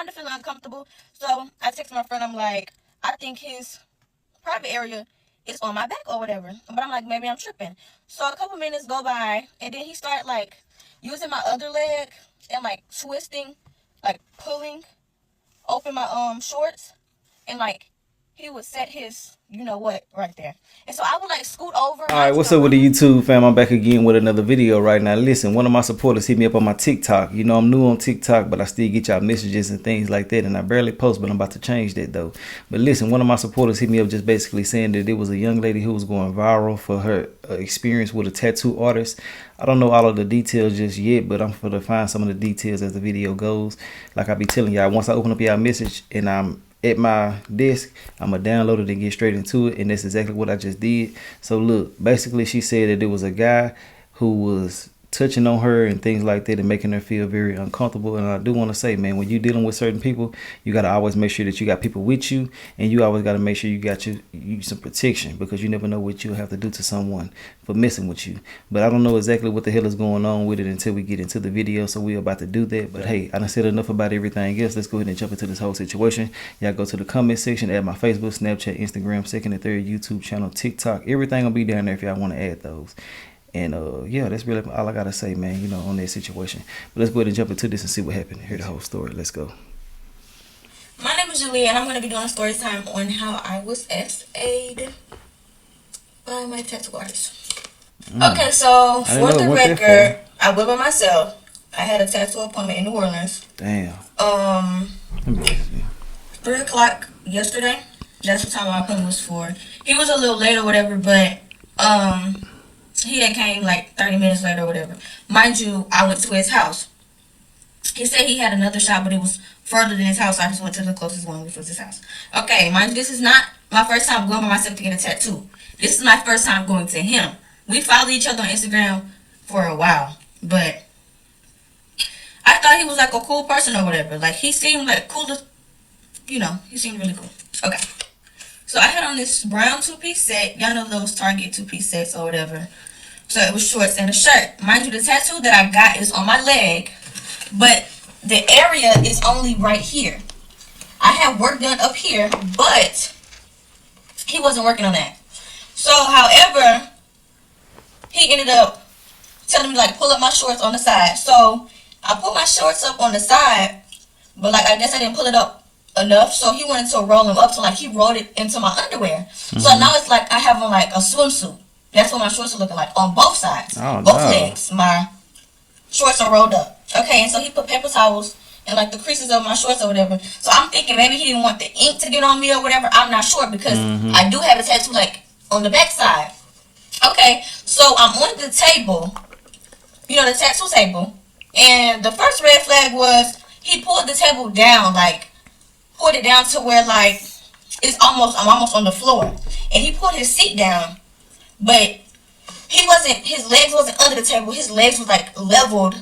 kind of feeling uncomfortable. So I text my friend. I'm like, I think his private area is on my back or whatever. But I'm like, maybe I'm tripping. So a couple minutes go by, and then he started like using my other leg and like twisting, like pulling open my shorts, and like he would set his you know what right there. And so I would like scoot over. All right, what's up with the YouTube fam? I'm back again with another video right now. Listen, one of my supporters hit me up on my TikTok. You know, I'm new on TikTok, but I still get y'all messages and things like that, and I barely post, but I'm about to change that though. But listen, one of my supporters hit me up just basically saying that it was a young lady who was going viral for her experience with a tattoo artist. I don't know all of the details just yet, but I'm going to find some of the details as the video goes. Like I be telling y'all, once I open up y'all message and I'm at my desk, I'm gonna download it and get straight into it, and that's exactly what I just did. So look, basically she said that there was a guy who was touching on her and things like that and making her feel very uncomfortable. And I do want to say, man, when you're dealing with certain people, you got to always make sure that you got people with you, and you always got to make sure you got you some protection, because you never know what you'll have to do to someone for messing with you. But I don't know exactly what the hell is going on with it until we get into the video, so we're about to do that. But hey, I done said enough about everything else. Let's go ahead and jump into this whole situation. Y'all go to the comment section, add my Facebook, Snapchat, Instagram, second and third YouTube channel, TikTok. Everything will be down there if y'all want to add those. And yeah, that's really all I gotta say, man, you know, on that situation. But let's go ahead and jump into this and see what happened. Hear the whole story. Let's go. My name is Julia, and I'm going to be doing a story time on how I was SA'd by my tattoo artist. Okay, so for the record, I went by myself. I had a tattoo appointment in New Orleans. Damn. 3 o'clock yesterday. That's the time my appointment was for. He was a little late or whatever, but he had came like 30 minutes later or whatever. Mind you, I went to his house. He said he had another shop, but it was further than his house. So I just went to the closest one, which was his house. Okay, mind you, this is not my first time going by myself to get a tattoo. This is my first time going to him. We followed each other on Instagram for a while, but I thought he was like a cool person or whatever. Like, he seemed like cool, you know, he seemed really cool. Okay. So I had on this brown two-piece set. Y'all know those Target two-piece sets or whatever. So it was shorts and a shirt. Mind you, the tattoo that I got is on my leg, but the area is only right here. I had work done up here, but he wasn't working on that. So, however, he ended up telling me, like, pull up my shorts on the side. So I put my shorts up on the side, but, like, I guess I didn't pull it up enough, so he wanted to roll them up, so like he rolled it into my underwear. So now it's like I have on like a swimsuit. That's what my shorts are looking like on both sides. Both legs, my shorts are rolled up. Okay, and so he put paper towels in like the creases of my shorts or whatever. So I'm thinking maybe he didn't want the ink to get on me or whatever. I'm not sure, because I do have a tattoo like on the back side. Okay, so I'm on the table, you know, the tattoo table, and the first red flag was he pulled the table down, like put it down to where like I'm almost on the floor, and he put his seat down, but his legs wasn't under the table. His legs was like leveled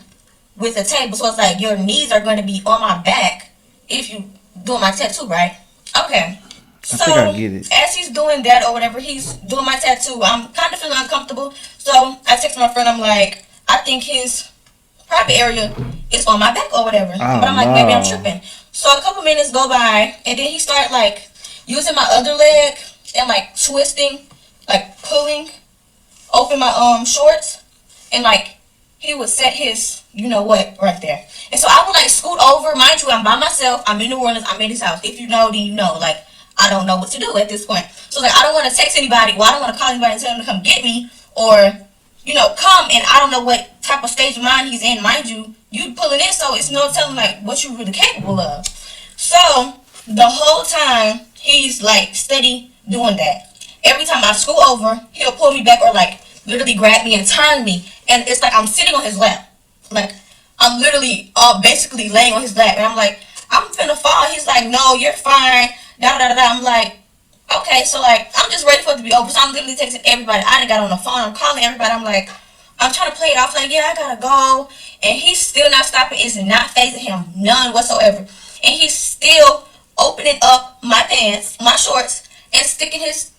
with the table, so it's like your knees are going to be on my back if you doing my tattoo, right? Okay, so I get it. As he's doing that or whatever, he's doing my tattoo, I'm kind of feeling uncomfortable. So I text my friend. I'm like, I think his private area is on my back or whatever. But I'm like, maybe I'm tripping. So a couple minutes go by, and then he started like using my other leg and like twisting, like pulling open my shorts, and like he would set his you know what right there. And so I would like scoot over. Mind you, I'm by myself. I'm in New Orleans. I'm in his house. If you know, then you know. Like, I don't know what to do at this point. So like, I don't want to text anybody. Well, I don't want to call anybody and tell them to come get me, or you know, come, and I don't know what type of stage of mind he's in. Mind you, you pulling in, so it's no telling like what you're really capable of. So the whole time he's like steady doing that. Every time I scoot over, he'll pull me back or like literally grab me and turn me, and it's like I'm sitting on his lap. Like I'm literally basically laying on his lap, and I'm like, I'm finna fall. He's like, no, you're fine. Da da da da. I'm like, okay, so like I'm just ready for it to be over. So I'm literally texting everybody. I done got on the phone. I'm calling everybody. I'm like, I'm trying to play it off like, yeah, I gotta go, and he's still not stopping. It's not phasing him none whatsoever, and he's still opening up my pants, my shorts, and sticking his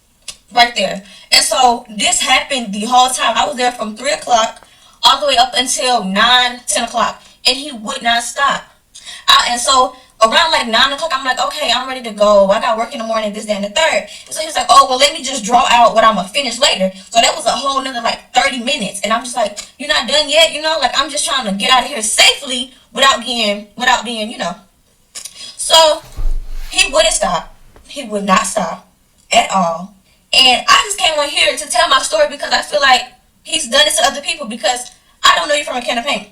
right there. And so this happened the whole time. I was there from 3 o'clock all the way up until 9, 10 o'clock, and he would not stop. And so around like 9 o'clock, I'm like, okay, I'm ready to go. I got work in the morning, this, that, and the third. And so he was like, oh, well, let me just draw out what I'm gonna finish later. So that was a whole nother like 30 minutes. And I'm just like, you're not done yet, you know? Like, I'm just trying to get out of here safely without being, you know. So he wouldn't stop. He would not stop at all. And I just came on here to tell my story because I feel like he's done it to other people because I don't know you from a can of paint.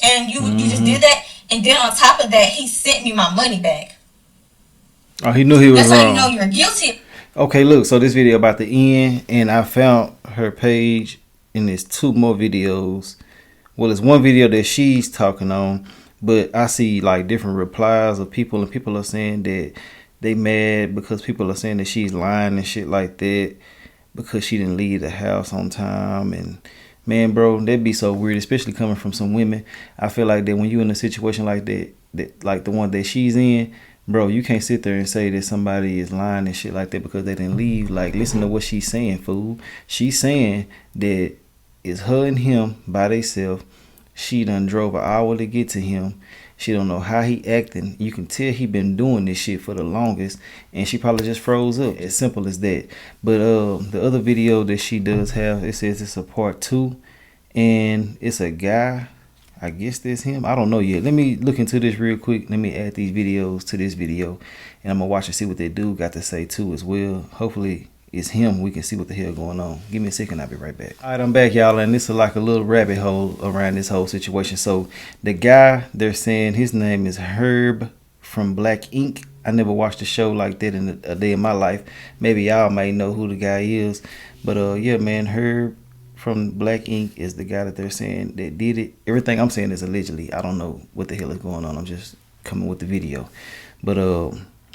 And you just did that. And then on top of that, he sent me my money back. Oh, he knew he was That's wrong. how you know you're guilty. Okay, look, so this video about to end, and I found her page, and there's 2 more videos. Well, it's one video that she's talking on, but I see like different replies of people, and people are saying that they mad because people are saying that she's lying and shit like that because she didn't leave the house on time. And man, bro, that'd be so weird, especially coming from some women. I feel like that when you in a situation like that like the one that she's in, bro, you can't sit there and say that somebody is lying and shit like that because they didn't leave. Like, listen to what she's saying, fool. She's saying that it's her and him by themselves. She done drove an hour to get to him. She don't know how he acting. You can tell he been doing this shit for the longest, and she probably just froze up. As simple as that. But the other video that she does have, it says it's a part 2, and it's a guy. I guess that's him. I don't know yet. Let me look into this real quick. Let me add these videos to this video, and I'm gonna watch and see what that dude got to say too as well. Hopefully it's him. We can see what the hell going on. Give me a second. I'll be right back. All right, I'm back, y'all, and this is like a little rabbit hole around this whole situation. So the guy, they're saying his name is Herb from Black Ink. I never watched a show like that in a day in my life. Maybe y'all may know who the guy is, but yeah, man, Herb from Black Ink is the guy that they're saying that did it. Everything I'm saying is allegedly. I don't know what the hell is going on. I'm just coming with the video. But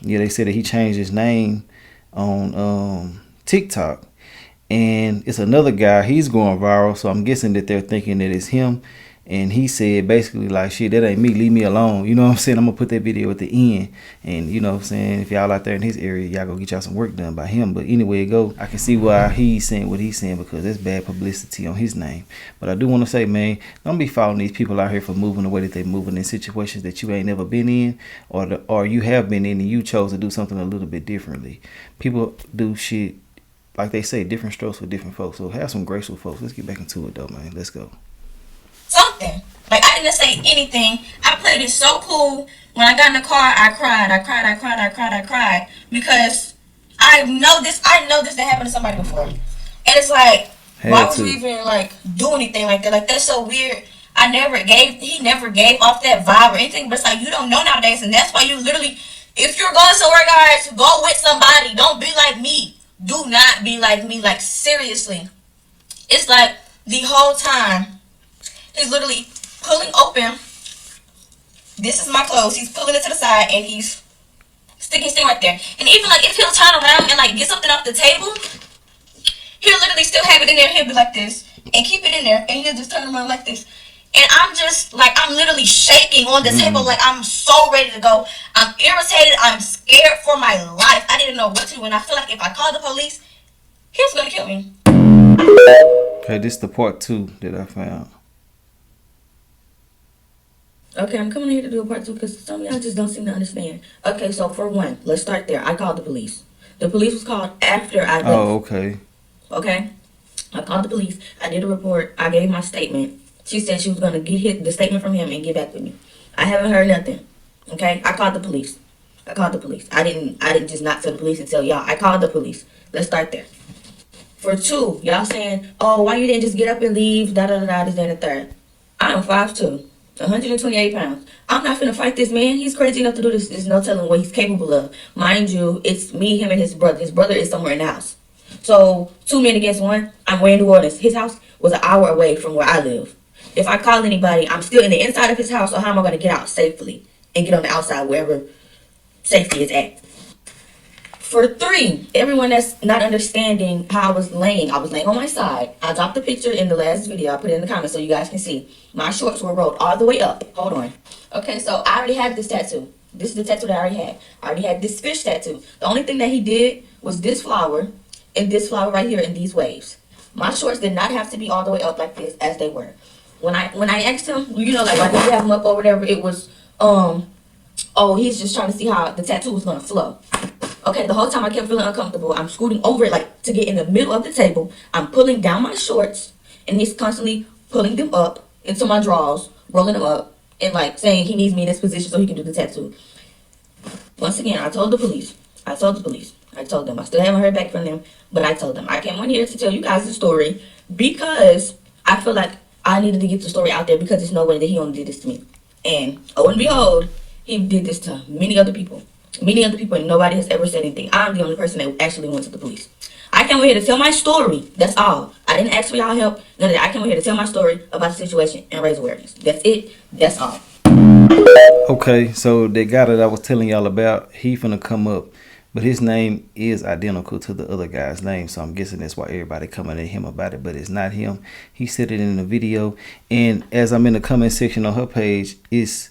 yeah, they said that he changed his name on TikTok, and it's another guy. He's going viral, so I'm guessing that they're thinking that it's him. And he said basically like, shit, that ain't me, leave me alone. You know what I'm saying? I'm gonna put that video at the end, and you know what I'm saying, if y'all out there in his area, y'all go get y'all some work done by him. But anyway it go, I can see why he's saying what he's saying, because that's bad publicity on his name. But I do want to say, man, don't be following these people out here for moving the way that they moving in situations that you ain't never been in, or you have been in and you chose to do something a little bit differently. People do shit, like they say, different strokes for different folks. So have some grace with folks. Let's get back into it though, man. Let's go. Something. Like, I didn't say anything. I played it so cool. When I got in the car, I cried. Because I know this that happened to somebody before. And it's like, why would you even, like, do anything like that? Like, that's so weird. He never gave off that vibe or anything. But it's like, you don't know nowadays. And that's why you literally, if you're going somewhere, guys, go with somebody. Don't be like me. Do not be like me. Like, seriously. It's like, the whole time, he's literally pulling open. This is my clothes. He's pulling it to the side and he's sticking right there. And even like if he'll turn around and like get something off the table, he'll literally still have it in there. He'll be like this and keep it in there, and he'll just turn around like this. And I'm just like, I'm literally shaking on the table. Like, I'm so ready to go. I'm irritated. I'm scared for my life. I didn't know what to do. And I feel like if I called the police, he was gonna kill me. Okay, this is the part 2 that I found. Okay, I'm coming here to do a part 2 because some of y'all just don't seem to understand. Okay, so for one, let's start there. I called the police. The police was called after I left. Oh, okay. Okay? I called the police. I did a report. I gave my statement. She said she was going to get the statement from him and get back with me. I haven't heard nothing. Okay? I called the police. I didn't just not tell the police and tell y'all. I called the police. Let's start there. For 2, y'all saying, oh, why you didn't just get up and leave, da-da-da-da, this, that, and the third. I am 5'2". 128 pounds. I'm not finna fight this man. He's crazy enough to do this. There's no telling what he's capable of. Mind you, it's me, him, and his brother. His brother is somewhere in the house. So, 2 men against 1. I'm way in New Orleans. His house was an hour away from where I live. If I call anybody, I'm still in the inside of his house, so how am I going to get out safely and get on the outside wherever safety is at? For 3, everyone that's not understanding how I was laying on my side. I dropped the picture in the last video. I put it in the comments so you guys can see. My shorts were rolled all the way up. Hold on. Okay, so I already had this tattoo. This is the tattoo that I already had. I already had this fish tattoo. The only thing that he did was this flower and this flower right here in these waves. My shorts did not have to be all the way up like this as they were. When I asked him, you know, like why did you have them up or whatever, it was oh, he's just trying to see how the tattoo was gonna flow. Okay, the whole time I kept feeling uncomfortable. I'm scooting over it like to get in the middle of the table. I'm pulling down my shorts, and he's constantly pulling them up into my drawers, rolling them up, and like saying he needs me in this position so he can do the tattoo. Once again, I told the police. I told the police. I told them. I still haven't heard back from them, but I told them. I came on here to tell you guys the story because I feel like I needed to get the story out there because there's no way that he only did this to me. And oh and behold, he did this to many other people. Many other people, and nobody has ever said anything. I'm the only person that actually went to the police. I came over here to tell my story. That's all. I didn't ask for y'all help. None of that. I came over here to tell my story about the situation and raise awareness. That's it. That's all. Okay, so the guy that I was telling y'all about, he finna come up, but his name is identical to the other guy's name, so I'm guessing that's why everybody coming at him about it, but it's not him. He said it in the video, and as I'm in the comment section on her page, it's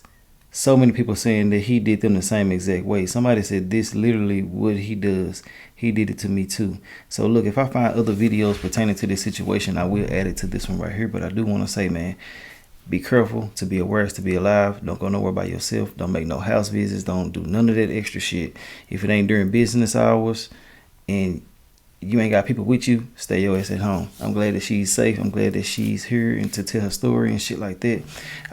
so many people saying that he did them the same exact way. Somebody said this literally what he does. He did it to me too. So look, if I find other videos pertaining to this situation, I will add it to this one right here. But I do want to say, man, be careful. To be aware is to be alive. Don't go nowhere by yourself. Don't make no house visits. Don't do none of that extra shit. If it ain't during business hours and you ain't got people with you, stay your ass at home. I'm glad that she's safe. I'm glad that she's here and to tell her story and shit like that.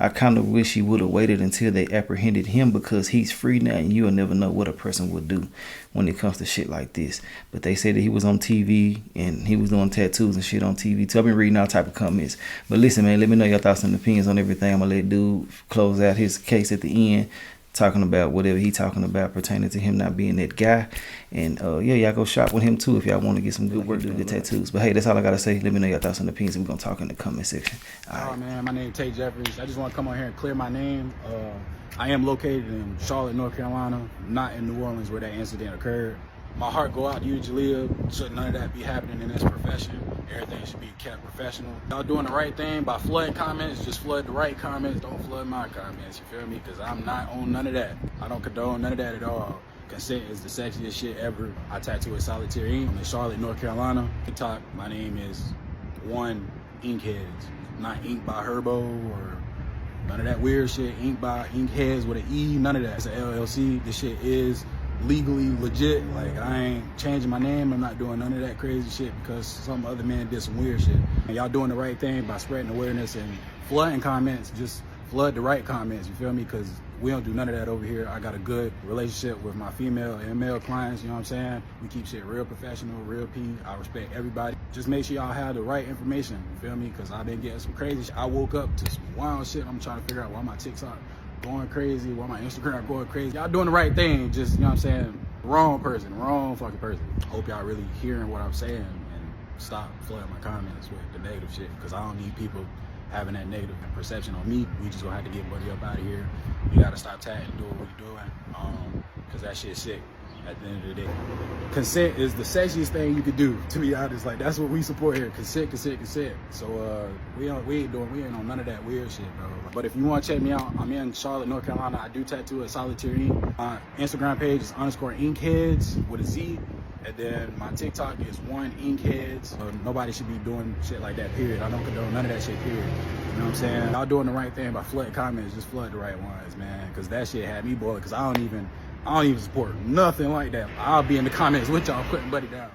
I kind of wish she would have waited until they apprehended him because he's free now and you'll never know what a person would do when it comes to shit like this. But they said that he was on TV and he was doing tattoos and shit on TV too. I've been reading all type of comments. But listen, man, let me know your thoughts and opinions on everything. I'm going to let dude close out his case at the end, talking about whatever he talking about pertaining to him not being that guy. And yeah, y'all go shop with him too if y'all want to get some good work, do good tattoos. But hey, that's all I gotta say. Let me know your thoughts and opinions and we're gonna talk in the comment section. All right, man, my name is Tate Jeffries. I just want to come on here and clear my name. I am located in Charlotte, North Carolina, not in New Orleans where that incident occurred. My heart go out to you, Jalea. Should none of that be happening in this profession. Everything should be kept professional. Y'all doing the right thing by flooding comments. Just flood the right comments. Don't flood my comments. You feel me? Because I'm not on none of that. I don't condone none of that at all. Consent is the sexiest shit ever. I tattoo with solitary ink. I'm in Charlotte, North Carolina. TikTok, my name is One Inkheads. Not Ink by Herbo or none of that weird shit. Ink by Inkheads with an E. None of that. It's an LLC. This shit is legally legit. Like, I ain't changing my name. I'm not doing none of that crazy shit because some other man did some weird shit. And y'all doing the right thing by spreading awareness and flooding comments. Just flood the right comments, you feel me? Because we don't do none of that over here. I got a good relationship with my female and male clients, you know what I'm saying? We keep shit real professional, real P. I respect everybody. Just make sure y'all have the right information, you feel me? Because I've been getting some crazy shit. I woke up to some wild shit. I'm trying to figure out why my TikTok going crazy, why my Instagram going crazy. Y'all doing the right thing, just, you know what I'm saying? Wrong person, wrong fucking person. Hope y'all really hearing what I'm saying and stop flooding my comments with the negative shit, because I don't need people having that negative perception on me. We just gonna have to get Buddy up out of here. We gotta stop tagging, doing what we're doing, because that shit's sick at the end of the day. Consent is the sexiest thing you could do, to be honest. Like, that's what we support here. Consent, consent, consent. So we ain't on none of that weird shit, bro. But if you want to check me out, I'm in Charlotte, North Carolina. I do tattoo at solitary ink. My Instagram page is _inkheads with a Z. And then my TikTok is One Inkheads. Nobody should be doing shit like that, period. I don't condone none of that shit, period. You know what I'm saying? Y'all doing the right thing by flooding comments. Just flood the right ones, man. Because that shit had me boiled. Because I don't even support nothing like that. I'll be in the comments with y'all putting Buddy down.